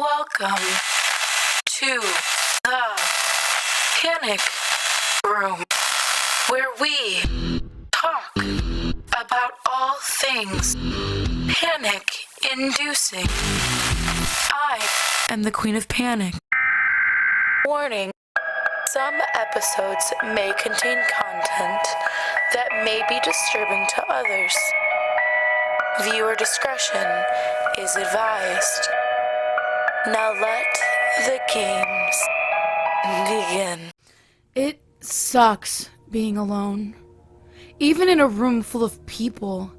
Welcome to the Panic Room, where we talk about all things panic-inducing. I am the Queen of Panic. Warning, some episodes may contain content that may be disturbing to others. Viewer discretion is advised. Now let the games begin. It sucks being alone. Even in a room full of people,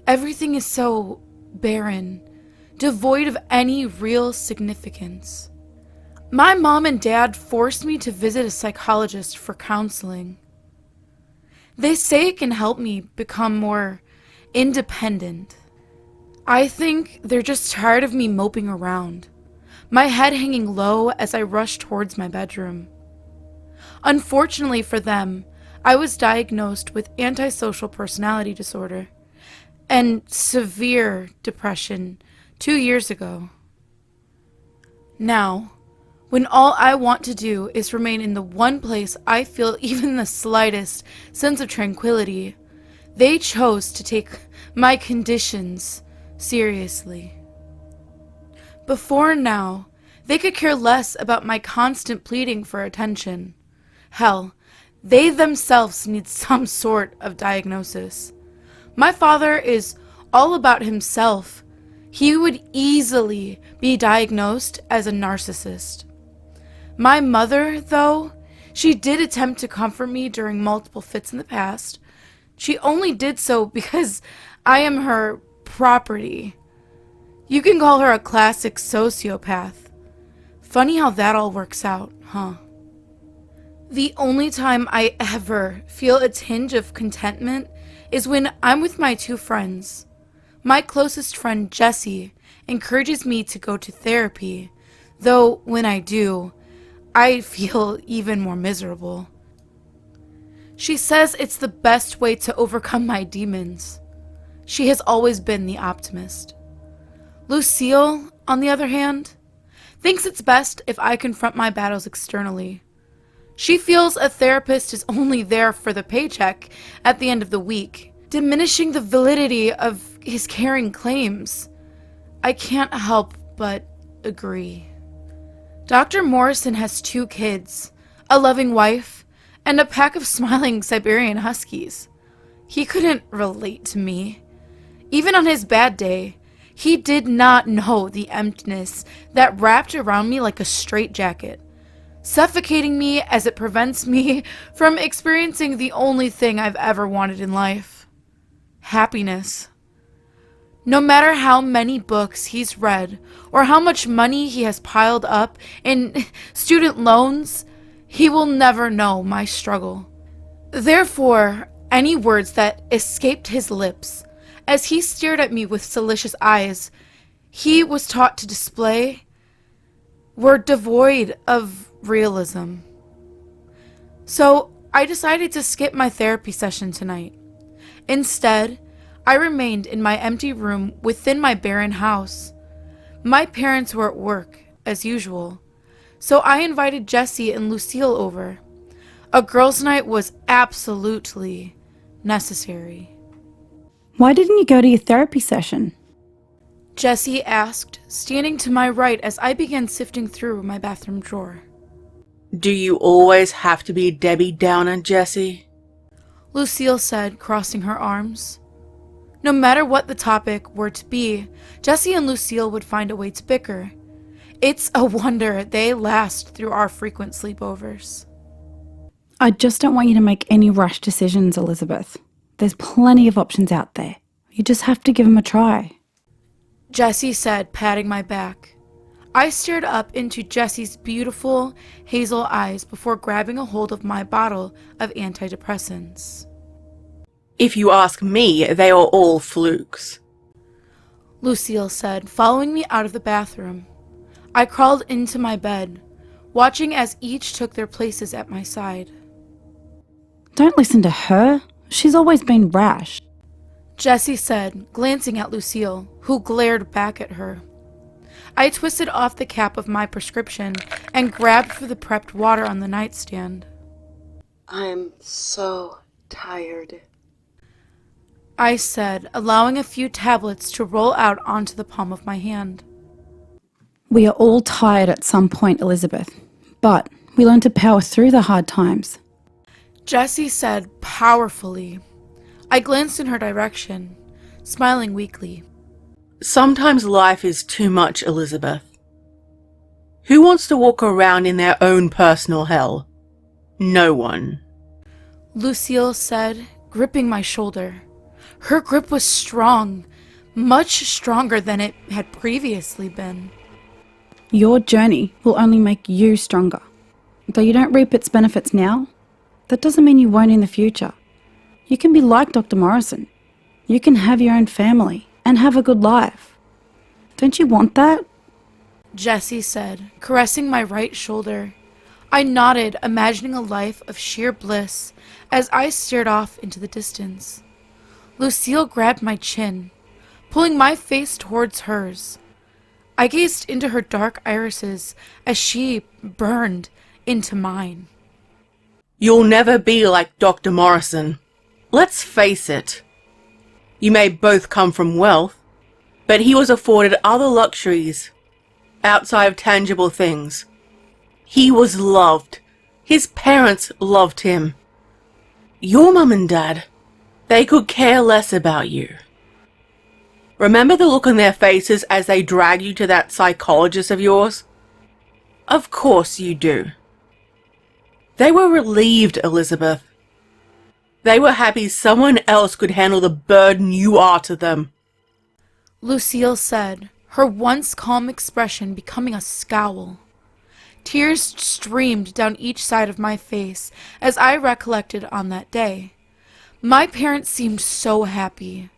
everything is so barren, devoid of any real significance. My mom and dad forced me to visit a psychologist for counseling. They say it can help me become more independent. I think they're just tired of me moping around, my head hanging low as I rush towards my bedroom. Unfortunately for them, I was diagnosed with antisocial personality disorder and severe depression 2 years ago. Now, when all I want to do is remain in the one place I feel even the slightest sense of tranquility, they chose to take my conditions seriously. Before now, they could care less about my constant pleading for attention. Hell, they themselves need some sort of diagnosis. My father is all about himself. He would easily be diagnosed as a narcissist. My mother, though, she did attempt to comfort me during multiple fits in the past. She only did so because I am her property. You can call her a classic sociopath. Funny how that all works out, huh? The only time I ever feel a tinge of contentment is when I'm with my 2 friends. My closest friend, Jessie, encourages me to go to therapy, though when I do, I feel even more miserable. She says it's the best way to overcome my demons. She has always been the optimist. Lucille, on the other hand, thinks it's best if I confront my battles externally. She feels a therapist is only there for the paycheck at the end of the week, diminishing the validity of his caring claims. I can't help but agree. Dr. Morrison has 2 kids, a loving wife, and a pack of smiling Siberian huskies. He couldn't relate to me. Even on his bad day, he did not know the emptiness that wrapped around me like a straitjacket, suffocating me as it prevents me from experiencing the only thing I've ever wanted in life: happiness. No matter how many books he's read or how much money he has piled up in student loans, he will never know my struggle. Therefore, any words that escaped his lips as he stared at me with salacious eyes he was taught to display were devoid of realism. So I decided to skip my therapy session tonight. Instead, I remained in my empty room within my barren house. My parents were at work, as usual, so I invited Jessie and Lucille over. A girls' night was absolutely necessary. Why didn't you go to your therapy session? Jessie asked, standing to my right as I began sifting through my bathroom drawer. Do you always have to be Debbie Downer, Jessie? Lucille said, crossing her arms. No matter what the topic were to be, Jessie and Lucille would find a way to bicker. It's a wonder they last through our frequent sleepovers. I just don't want you to make any rash decisions, Elizabeth. There's plenty of options out there. You just have to give them a try. Jessie said, patting my back. I stared up into Jessie's beautiful hazel eyes before grabbing a hold of my bottle of antidepressants. If you ask me, they are all flukes, Lucille said, following me out of the bathroom. I crawled into my bed, watching as each took their places at my side. Don't listen to her. She's always been rash. Jessie said, glancing at Lucille, who glared back at her. I twisted off the cap of my prescription and grabbed for the prepped water on the nightstand. I'm so tired, I said, allowing a few tablets to roll out onto the palm of my hand. We are all tired at some point, Elizabeth, but we learn to power through the hard times. Jessie said powerfully. I glanced in her direction, smiling weakly. Sometimes life is too much, Elizabeth. Who wants to walk around in their own personal hell? No one. Lucille said, gripping my shoulder. Her grip was strong, much stronger than it had previously been. Your journey will only make you stronger. Though you don't reap its benefits now, that doesn't mean you won't in the future. You can be like Dr. Morrison. You can have your own family and have a good life. Don't you want that? Jessie said, caressing my right shoulder. I nodded, imagining a life of sheer bliss as I stared off into the distance. Lucille grabbed my chin, pulling my face towards hers. I gazed into her dark irises as she burned into mine. You'll never be like Dr. Morrison. Let's face it. You may both come from wealth, but he was afforded other luxuries outside of tangible things. He was loved. His parents loved him. Your mum and dad, they could care less about you. Remember the look on their faces as they drag you to that psychologist of yours? Of course you do. They were relieved, Elizabeth. They were happy someone else could handle the burden you are to them. Lucille said, her once calm expression becoming a scowl. Tears streamed down each side of my face as I recollected on that day. My parents seemed so happy,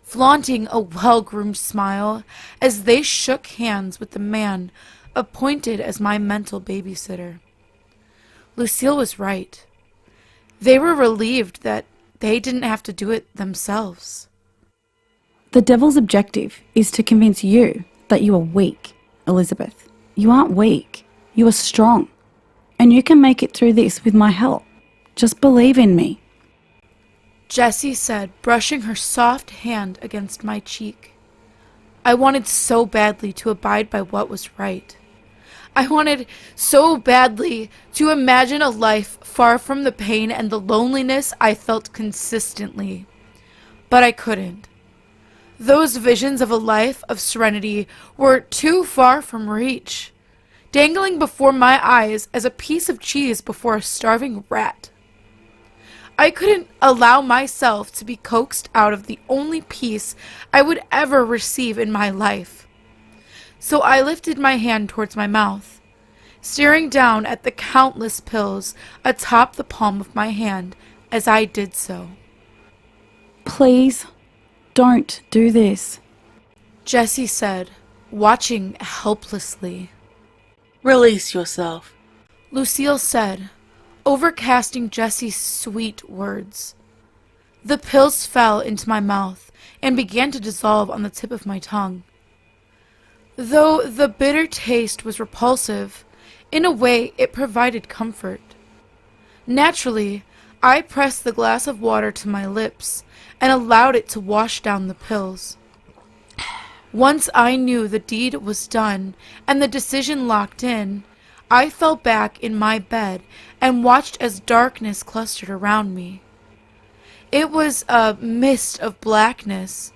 flaunting a well-groomed smile as they shook hands with the man appointed as my mental babysitter. Lucille was right. They were relieved that they didn't have to do it themselves. The devil's objective is to convince you that you are weak, Elizabeth. You aren't weak. You are strong. And you can make it through this with my help. Just believe in me. Jessie said, brushing her soft hand against my cheek. I wanted so badly to abide by what was right. I wanted so badly to imagine a life far from the pain and the loneliness I felt consistently. But I couldn't. Those visions of a life of serenity were too far from reach, dangling before my eyes as a piece of cheese before a starving rat. I couldn't allow myself to be coaxed out of the only peace I would ever receive in my life. So I lifted my hand towards my mouth, staring down at the countless pills atop the palm of my hand as I did so. Please, don't do this. Jessie said, watching helplessly. Release yourself. Lucille said, overcasting Jessie's sweet words. The pills fell into my mouth and began to dissolve on the tip of my tongue. Though the bitter taste was repulsive, in a way it provided comfort. Naturally, I pressed the glass of water to my lips and allowed it to wash down the pills. Once I knew the deed was done and the decision locked in, I fell back in my bed and watched as darkness clustered around me. It was a mist of blackness,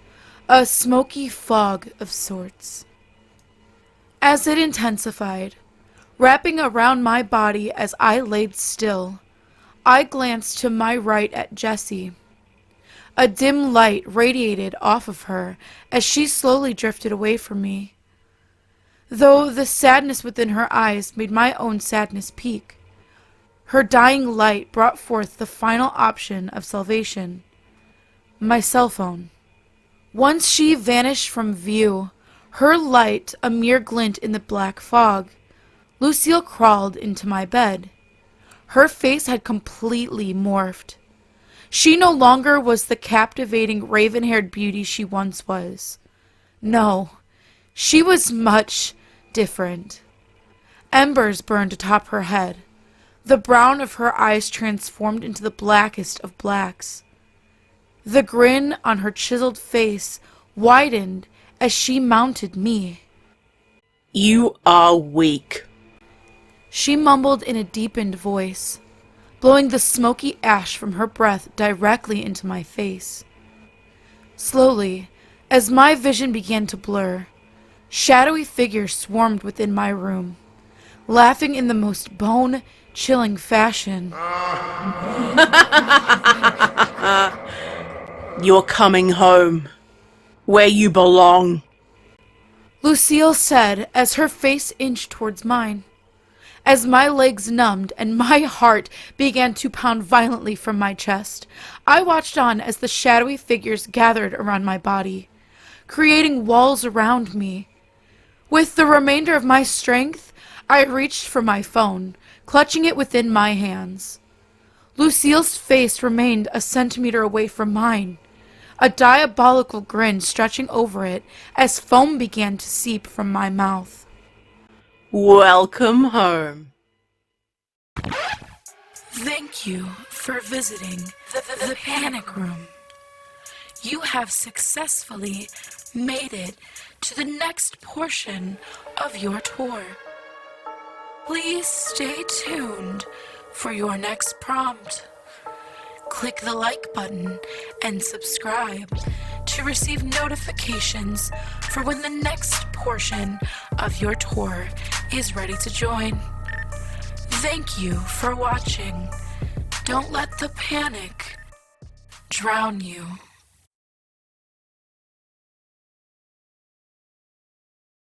a smoky fog of sorts. As it intensified, wrapping around my body as I laid still, I glanced to my right at Jessie. A dim light radiated off of her as she slowly drifted away from me. Though the sadness within her eyes made my own sadness peak, her dying light brought forth the final option of salvation, my cell phone. Once she vanished from view, her light a mere glint in the black fog, Lucille crawled into my bed. Her face had completely morphed. She no longer was the captivating raven-haired beauty she once was. No, she was much, different. Embers burned atop her head. The brown of her eyes transformed into the blackest of blacks. The grin on her chiseled face widened as she mounted me. You are weak. She mumbled in a deepened voice, blowing the smoky ash from her breath directly into my face. Slowly, as my vision began to blur, shadowy figures swarmed within my room, laughing in the most bone-chilling fashion. You're coming home, where you belong. Lucille said as her face inched towards mine. As my legs numbed and my heart began to pound violently from my chest, I watched on as the shadowy figures gathered around my body, creating walls around me. With the remainder of my strength, I reached for my phone, clutching it within my hands. Lucille's face remained a centimeter away from mine, a diabolical grin stretching over it as foam began to seep from my mouth. Welcome home. Thank you for visiting the Panic Room. You have successfully made it to the next portion of your tour. Please stay tuned for your next prompt. Click the like button and subscribe to receive notifications for when the next portion of your tour is ready to join. Thank you for watching. Don't let the panic drown you.